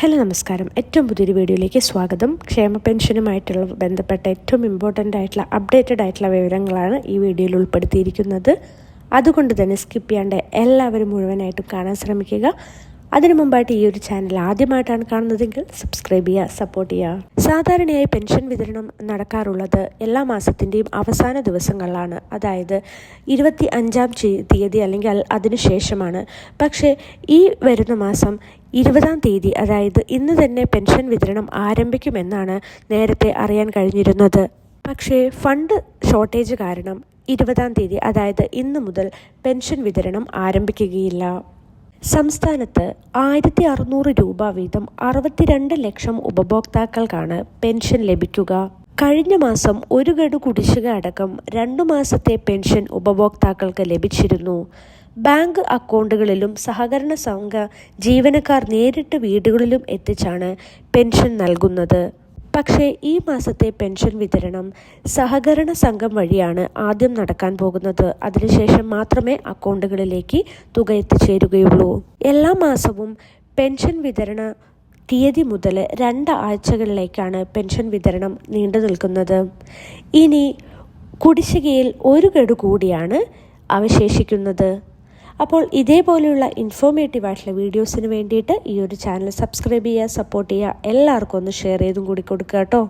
Hello നമസ്കാരം. ഏറ്റവും പുതിയൊരു വീഡിയോയിലേക്ക് സ്വാഗതം. ക്ഷേമ പെൻഷനുമായിട്ടുള്ള ബന്ധപ്പെട്ട ഏറ്റവും ഇമ്പോർട്ടൻ്റ് ആയിട്ടുള്ള അപ്ഡേറ്റഡ് ആയിട്ടുള്ള വിവരങ്ങളാണ് ഈ വീഡിയോയിൽ ഉൾപ്പെടുത്തിയിരിക്കുന്നത്. അതുകൊണ്ട് തന്നെ സ്കിപ്പ് ചെയ്യാണ്ട് എല്ലാവരും മുഴുവനായിട്ടും കാണാൻ ശ്രമിക്കുക. അതിനു മുമ്പായിട്ട് ഈ ഒരു ചാനൽ ആദ്യമായിട്ടാണ് കാണുന്നതെങ്കിൽ സബ്സ്ക്രൈബ് ചെയ്യുക, സപ്പോർട്ട് ചെയ്യുക. സാധാരണയായി പെൻഷൻ വിതരണം നടക്കാറുള്ളത് എല്ലാ മാസത്തിൻ്റെയും അവസാന ദിവസങ്ങളിലാണ്, അതായത് 25-ാം തീയതി അല്ലെങ്കിൽ അതിനുശേഷമാണ്. പക്ഷേ ഈ വരുന്ന മാസം 20-ാം തീയതി, അതായത് ഇന്ന് തന്നെ പെൻഷൻ വിതരണം ആരംഭിക്കുമെന്നാണ് നേരത്തെ അറിയാൻ കഴിഞ്ഞിരുന്നത്. പക്ഷേ ഫണ്ട് ഷോർട്ടേജ് കാരണം 20-ാം തീയതി, അതായത് ഇന്ന് മുതൽ പെൻഷൻ വിതരണം ആരംഭിക്കുകയില്ല. സംസ്ഥാനത്ത് 1600 രൂപ വീതം 62 ലക്ഷം ഉപഭോക്താക്കൾക്കാണ് പെൻഷൻ ലഭിക്കുക. കഴിഞ്ഞ മാസം ഒരു ഗഡു കുടിശ്ശിക അടക്കം 2 മാസത്തെ പെൻഷൻ ഉപഭോക്താക്കൾക്ക് ലഭിച്ചിരുന്നു. ബാങ്ക് അക്കൗണ്ടുകളിലും സഹകരണ സംഘ ജീവനക്കാർ നേരിട്ട് വീടുകളിലും എത്തിച്ചാണ് പെൻഷൻ നൽകുന്നത്. പക്ഷേ ഈ മാസത്തെ പെൻഷൻ വിതരണം സഹകരണ സംഘം വഴിയാണ് ആദ്യം നടക്കാൻ പോകുന്നത്. അതിനുശേഷം മാത്രമേ അക്കൗണ്ടുകളിലേക്ക് തുക എത്തിച്ചേരുകയുള്ളൂ. എല്ലാ മാസവും പെൻഷൻ വിതരണ തീയതി മുതൽ 2 ആഴ്ചകളിലേക്കാണ് പെൻഷൻ വിതരണം നീണ്ടു നിൽക്കുന്നത്. ഇനി കുടിശ്ശികയിൽ ഒരു ഗഡു കൂടിയാണ് അവശേഷിക്കുന്നത്. അപ്പോൾ ഇതേപോലെയുള്ള ഇൻഫോർമേറ്റീവ് ആയിട്ടുള്ള വീഡിയോസിന് വേണ്ടിയിട്ട് ഈ ഒരു ചാനൽ സബ്സ്ക്രൈബ് ചെയ്യുക, സപ്പോർട്ട് ചെയ്യുക. എല്ലാവർക്കും ഒന്ന് ഷെയർ ചെയ്തും കൂടി കൊടുക്കുക കേട്ടോ.